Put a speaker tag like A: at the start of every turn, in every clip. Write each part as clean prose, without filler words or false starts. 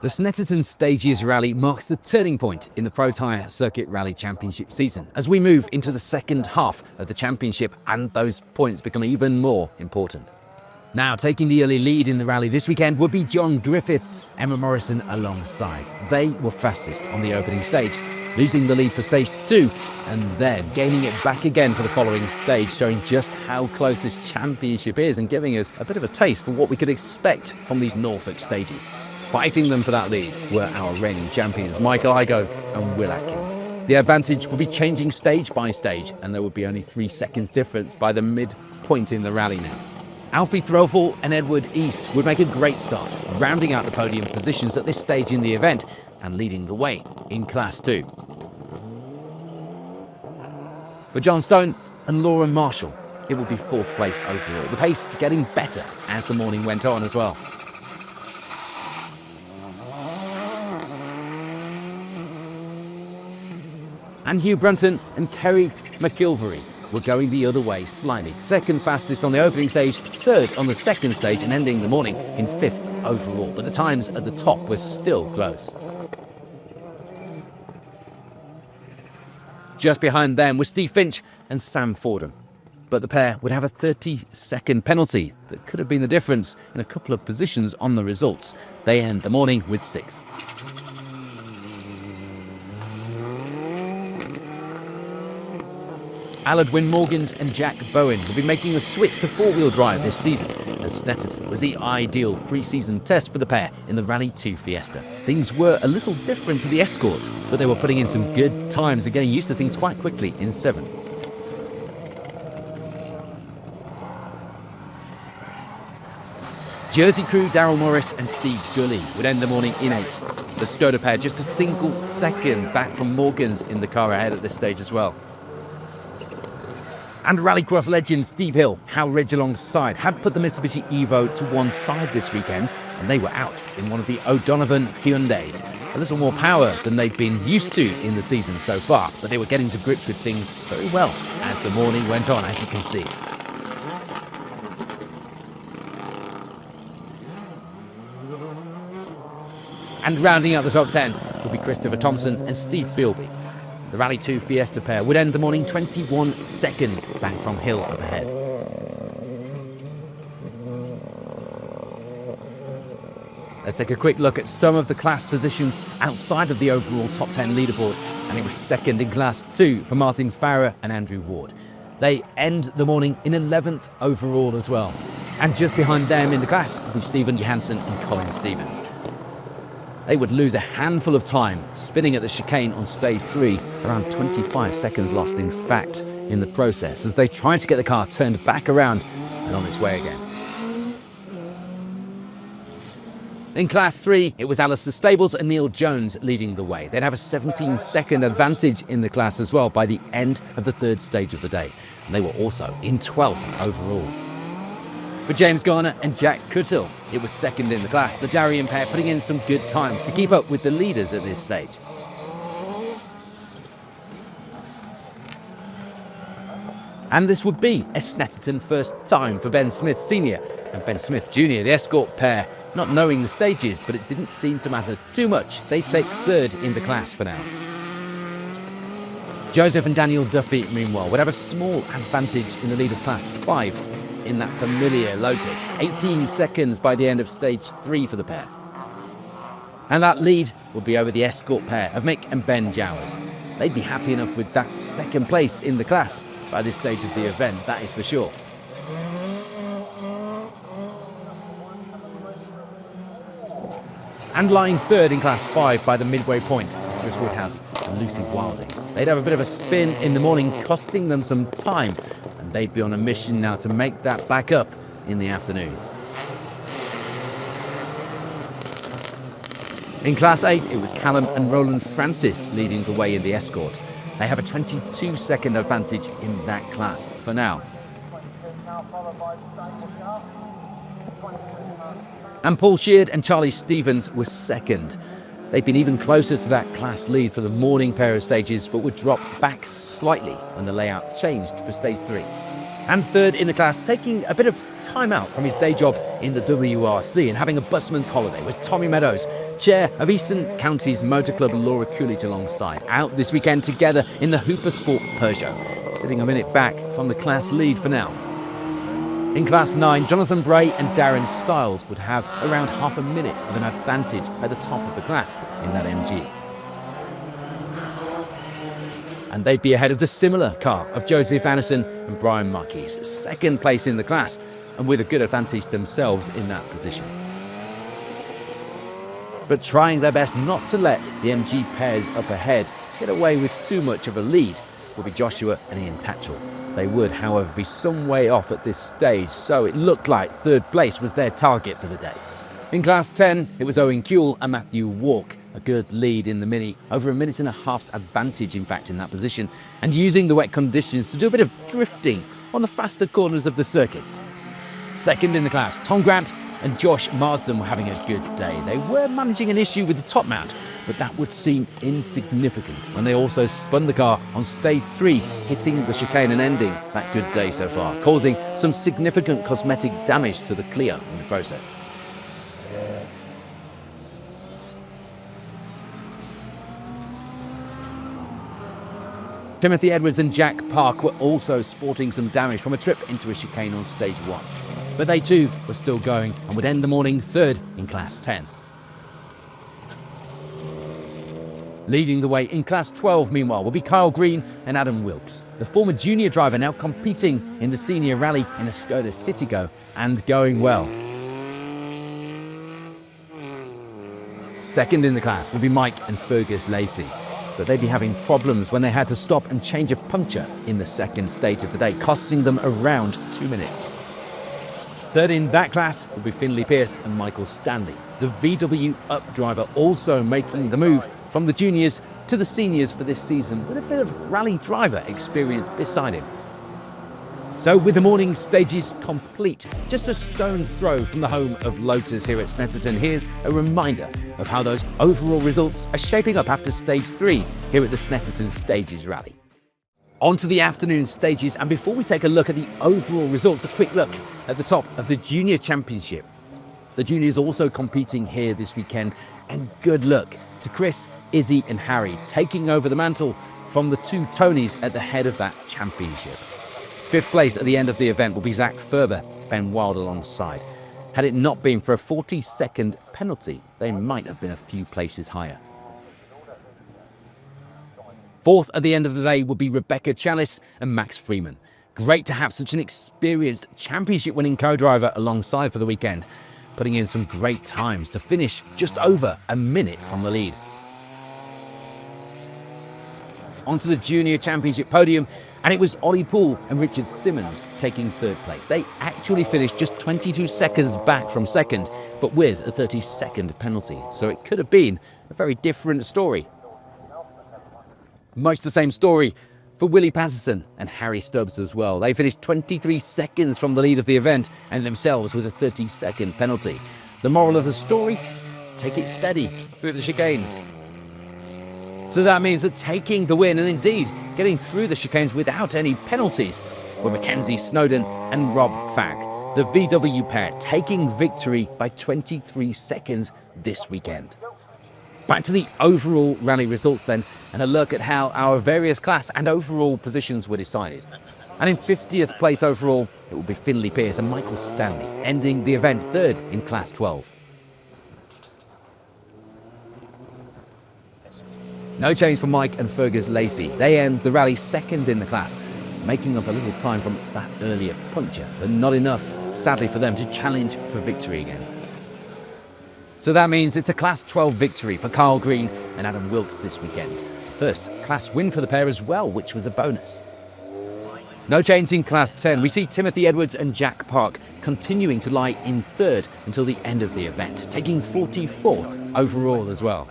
A: The Snetterton Stages Rally marks the turning point in the Protyre Circuit Rally Championship season as we move into the second half of the championship, and those points become even more important. Now, taking the early lead in the rally this weekend would be John Griffiths, Emma Morrison alongside. They were fastest on the opening stage, losing the lead for stage 2 and then gaining it back again for the following stage, showing just how close this championship is and giving us a bit of a taste for what we could expect from these Norfolk stages. Fighting them for that lead were our reigning champions, Michael Igoe and Will Atkins. The advantage would be changing stage by stage, and there would be only 3 seconds difference by the midpoint in the rally now. Alfie Threlfall and Edward East would make a great start, rounding out the podium positions at this stage in the event and leading the way in Class 2. For John Stone and Laura Marshall, it would be 4th place overall, the pace getting better as the morning went on as well. And Hugh Brunton and Kerry McIlvery were going the other way slightly. 2nd fastest on the opening stage, 3rd on the 2nd stage, and ending the morning in 5th overall. But the times at the top were still close. Just behind them were Steve Finch and Sam Fordham. But the pair would have a 30-second penalty that could have been the difference in a couple of positions on the results. They end the morning with 6th. Allard Wynne-Morgans and Jack Bowen will be making the switch to 4-wheel drive this season, as Snetterton was the ideal pre-season test for the pair in the Rally 2 Fiesta. Things were a little different to the Escort, but they were putting in some good times and getting used to things quite quickly in 7th. Jersey crew Daryl Morris and Steve Gully would end the morning in 8th. The Skoda pair just a single second back from Morgans in the car ahead at this stage as well. And Rallycross legend Steve Hill, Hal Ridge alongside, had put the Mitsubishi Evo to one side this weekend, and they were out in one of the O'Donovan Hyundais. A little more power than they've been used to in the season so far, but they were getting to grips with things very well as the morning went on, as you can see. And rounding out the top 10 will be Christopher Thompson and Steve Bilby. The Rally 2 Fiesta pair would end the morning 21 seconds back from Hill up ahead. Let's take a quick look at some of the class positions outside of the overall top 10 leaderboard, and it was 2nd in Class 2 for Martin Farrer and Andrew Ward. They end the morning in 11th overall as well. And just behind them in the class will be Stephen Johansson and Colin Stevens. They would lose a handful of time spinning at the chicane on stage 3, around 25 seconds lost in fact in the process, as they tried to get the car turned back around and on its way again. In Class 3, it was Alistair Stables and Neil Jones leading the way. They'd have a 17-second advantage in the class as well by the end of the 3rd stage of the day. And they were also in 12th overall. For James Garner and Jack Cuttle, it was 2nd in the class. The Darien pair putting in some good time to keep up with the leaders at this stage. And this would be a Snetterton first time for Ben Smith Sr. and Ben Smith Jr., the Escort pair, not knowing the stages, but it didn't seem to matter too much. They take 3rd in the class for now. Joseph and Daniel Duffy, meanwhile, would have a small advantage in the lead of Class 5 in that familiar Lotus. 18 seconds by the end of stage 3 for the pair. And that lead will be over the Escort pair of Mick and Ben Jowers. They'd be happy enough with that 2nd place in the class by this stage of the event, that is for sure. And lying 3rd in Class 5 by the midway point, Chris Woodhouse and Lucy Wilding. They'd have a bit of a spin in the morning, costing them some time, and they'd be on a mission now to make that back up in the afternoon. In Class 8, it was Callum and Roland Francis leading the way in the Escort. They have a 22-second advantage in that class for now. And Paul Sheard and Charlie Stevens were 2nd. They'd been even closer to that class lead for the morning pair of stages, but would drop back slightly when the layout changed for stage 3. And third in the class, taking a bit of time out from his day job in the WRC and having a busman's holiday, was Tommy Meadows, chair of Eastern Counties Motor Club Laura Coolidge alongside, out this weekend together in the Hooper Sport Peugeot, sitting a minute back from the class lead for now. In Class 9, Jonathan Bray and Darren Stiles would have around half a minute of an advantage at the top of the class in that MG. And they'd be ahead of the similar car of Joseph Anderson and Brian Marquis, second place in the class, and with a good advantage themselves in that position. But trying their best not to let the MG pairs up ahead get away with too much of a lead will be Joshua and Ian Tatchell. They would, however, be some way off at this stage, so it looked like third place was their target for the day. In Class 10, it was Owen Kuehl and Matthew Walk, a good lead in the Mini, over a minute and a half's advantage in fact in that position, and using the wet conditions to do a bit of drifting on the faster corners of the circuit. Second in the class, Tom Grant and Josh Marsden were having a good day. They were managing an issue with the top mount, but that would seem insignificant when they also spun the car on stage 3, hitting the chicane and ending that good day so far, causing some significant cosmetic damage to the Clio in the process. Timothy Edwards and Jack Park were also sporting some damage from a trip into a chicane on stage 1. But they too were still going and would end the morning third in Class 10. Leading the way in Class 12, meanwhile, will be Kyle Green and Adam Wilkes, the former junior driver now competing in the senior rally in a Skoda Citigo and going well. Second in the class will be Mike and Fergus Lacey, but they'd be having problems when they had to stop and change a puncture in the second stage of the day, costing them around 2 minutes. Third in that class will be Finley Pierce and Michael Stanley, the VW Up driver, also making the move from the juniors to the seniors for this season with a bit of rally driver experience beside him. So with the morning stages complete, just a stone's throw from the home of Lotus here at Snetterton, here's a reminder of how those overall results are shaping up after stage 3 here at the Snetterton Stages Rally. On to the afternoon stages, and before we take a look at the overall results, a quick look at the top of the Junior Championship. The juniors also competing here this weekend, and good luck to Chris, Izzy and Harry, taking over the mantle from the two Tonys at the head of that championship. Fifth place at the end of the event will be Zach Ferber, Ben Wild alongside. Had it not been for a 40-second penalty, they might have been a few places higher. Fourth at the end of the day will be Rebecca Chalice and Max Freeman. Great to have such an experienced championship-winning co-driver alongside for the weekend, putting in some great times to finish just over a minute from the lead. Onto the Junior Championship podium, and it was Ollie Poole and Richard Simmons taking third place. They actually finished just 22 seconds back from second, but with a 30-second penalty, so it could have been a very different story. Much the same story for Willie Patterson and Harry Stubbs as well. They finished 23 seconds from the lead of the event and themselves with a 30-second penalty. The moral of the story? Take it steady through the chicanes. So that means that taking the win, and indeed getting through the chicanes without any penalties, were Mackenzie Snowden and Rob Fagg, the VW pair taking victory by 23 seconds this weekend. Back to the overall rally results then, and a look at how our various class and overall positions were decided. And in 50th place overall, it will be Finley Pierce and Michael Stanley, ending the event third in Class 12. No change for Mike and Fergus Lacey. They end the rally second in the class, making up a little time from that earlier puncture, but not enough, sadly, for them to challenge for victory again. So that means it's a Class 12 victory for Kyle Green and Adam Wilkes this weekend. First class win for the pair as well, which was a bonus. No change in Class 10. We see Timothy Edwards and Jack Park continuing to lie in third until the end of the event, taking 44th overall as well.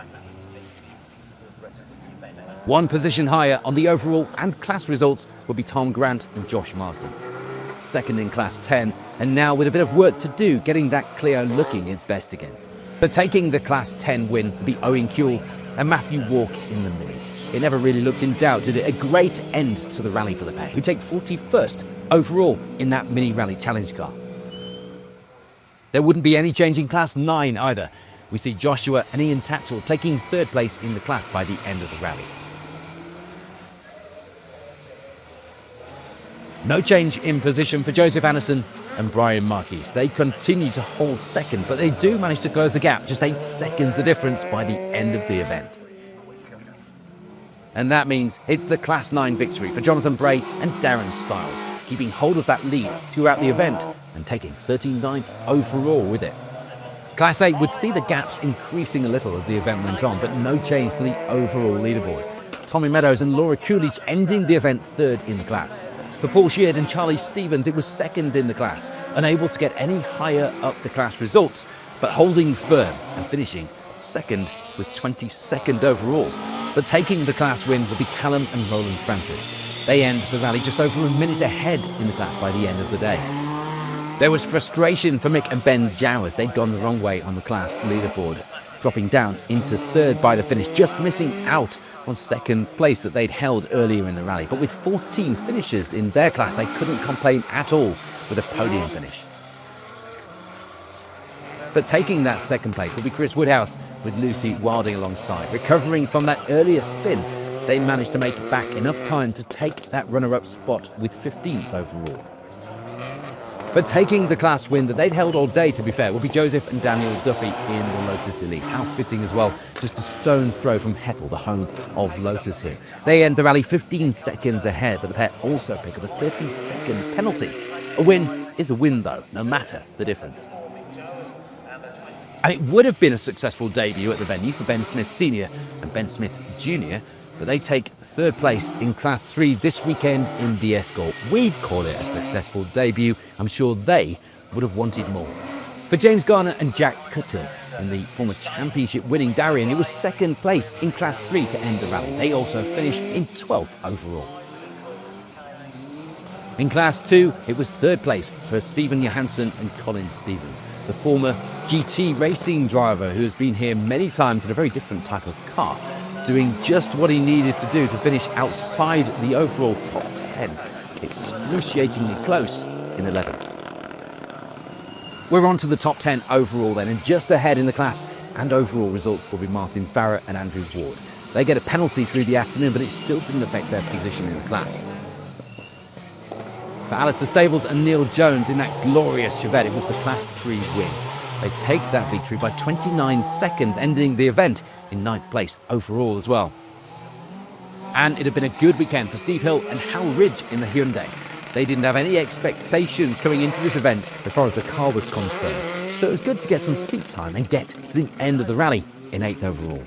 A: One position higher on the overall and class results will be Tom Grant and Josh Marsden. Second in Class 10, and now with a bit of work to do getting that Clio looking its best again. But taking the Class 10 win will be Owen Kuehl and Matthew Walk in the Mini. It never really looked in doubt, did it? A great end to the rally for the pair, who take 41st overall in that mini rally challenge car. There wouldn't be any change in Class 9 either. We see Joshua and Ian Tatchell taking third place in the class by the end of the rally. No change in position for Joseph Anderson and Brian Marquis. They continue to hold second, but they do manage to close the gap, just 8 seconds the difference by the end of the event. And that means it's the Class 9 victory for Jonathan Bray and Darren Stiles, keeping hold of that lead throughout the event and taking 39th overall with it. Class 8 would see the gaps increasing a little as the event went on, but no change to the overall leaderboard. Tommy Meadows and Laura Coolidge ending the event third in the class. For Paul Sheard and Charlie Stevens, it was second in the class, unable to get any higher up the class results, but holding firm and finishing second with 22nd overall. But taking the class win will be Callum and Roland Francis. They end the rally just over a minute ahead in the class by the end of the day. There was frustration for Mick and Ben Jowers. They'd gone the wrong way on the class leaderboard, dropping down into third by the finish, just missing out on second place that they'd held earlier in the rally. But with 14 finishes in their class, they couldn't complain at all with a podium finish. But taking that second place will be Chris Woodhouse with Lucy Wilding alongside. Recovering from that earlier spin, they managed to make back enough time to take that runner-up spot with 15th overall. But taking the class win that they'd held all day, to be fair, will be Joseph and Daniel Duffy in the Lotus Elite. How fitting as well, just a stone's throw from Hethel, the home of Lotus here. They end the rally 15 seconds ahead, but the pair also pick up a 30-second penalty. A win is a win, though, no matter the difference. And it would have been a successful debut at the venue for Ben Smith Sr. and Ben Smith Jr., but they take third place in Class 3 this weekend in the Escort. We'd call it a successful debut. I'm sure they would have wanted more. For James Garner and Jack Cuthill in the former championship-winning Darien, it was second place in Class 3 to end the rally. They also finished in 12th overall. In Class 2, it was third place for Stephen Johansson and Colin Stevens, the former GT racing driver who has been here many times in a very different type of car, doing just what he needed to do to finish outside the overall top 10, excruciatingly close in 11th. We're on to the top 10 overall then, and just ahead in the class and overall results will be Martin Farrer and Andrew Ward. They get a penalty through the afternoon, but it still didn't affect their position in the class. For Alistair Stables and Neil Jones in that glorious Chevette, it was the Class 3 win. They take that victory by 29 seconds, ending the event in 9th place overall as well. And it had been a good weekend for Steve Hill and Hal Ridge in the Hyundai. They didn't have any expectations coming into this event as far as the car was concerned, so it was good to get some seat time and get to the end of the rally in 8th overall.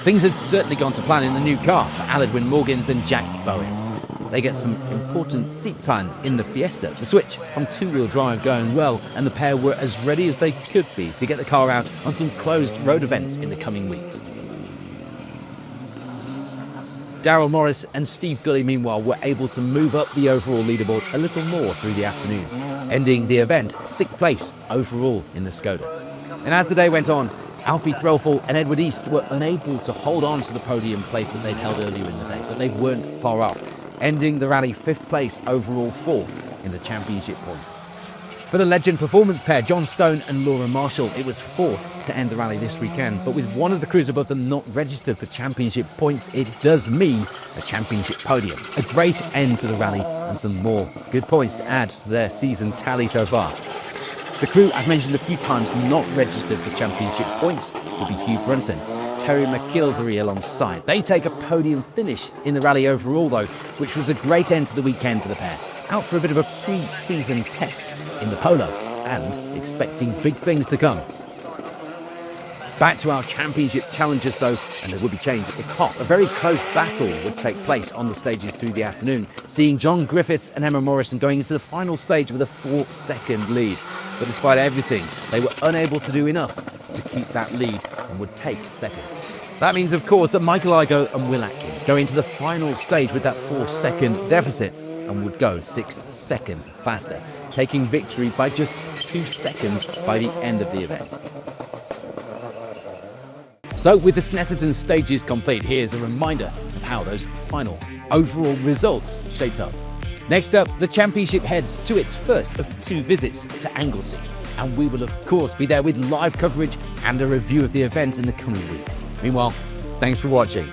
A: Things had certainly gone to plan in the new car for Aladwin Morgans and Jack Bowen. They get some important seat time in the Fiesta. The switch from two-wheel drive going well, and the pair were as ready as they could be to get the car out on some closed road events in the coming weeks. Darryl Morris and Steve Gully, meanwhile, were able to move up the overall leaderboard a little more through the afternoon, ending the event 6th place overall in the Skoda. And as the day went on, Alfie Threlfall and Edward East were unable to hold on to the podium place that they'd held earlier in the day, but they weren't far off, ending the rally 5th place overall 4th in the championship points. For the legend performance pair, John Stone and Laura Marshall, it was 4th to end the rally this weekend, but with one of the crews above them not registered for championship points, it does mean a championship podium. A great end to the rally and some more good points to add to their season tally so far. The crew I've mentioned a few times not registered for championship points will be Hugh Brunson, Kerry McKilvery alongside. They take a podium finish in the rally overall though, which was a great end to the weekend for the pair. Out for a bit of a pre-season test in the Polo and expecting big things to come. Back to our championship challenges though, and there will be change at the top. A very close battle would take place on the stages through the afternoon, seeing John Griffiths and Emma Morrison going into the final stage with a 4-second lead. But despite everything, they were unable to do enough to keep that lead and would take second. That means, of course, that Michael Igoe and Will Atkins go into the final stage with that 4-second deficit and would go 6 seconds faster, taking victory by just 2 seconds by the end of the event. So with the Snetterton stages complete, here's a reminder of how those final overall results shaped up. Next up, the championship heads to its first of 2 visits to Anglesey, and we will of course be there with live coverage and a review of the event in the coming weeks. Meanwhile, thanks for watching.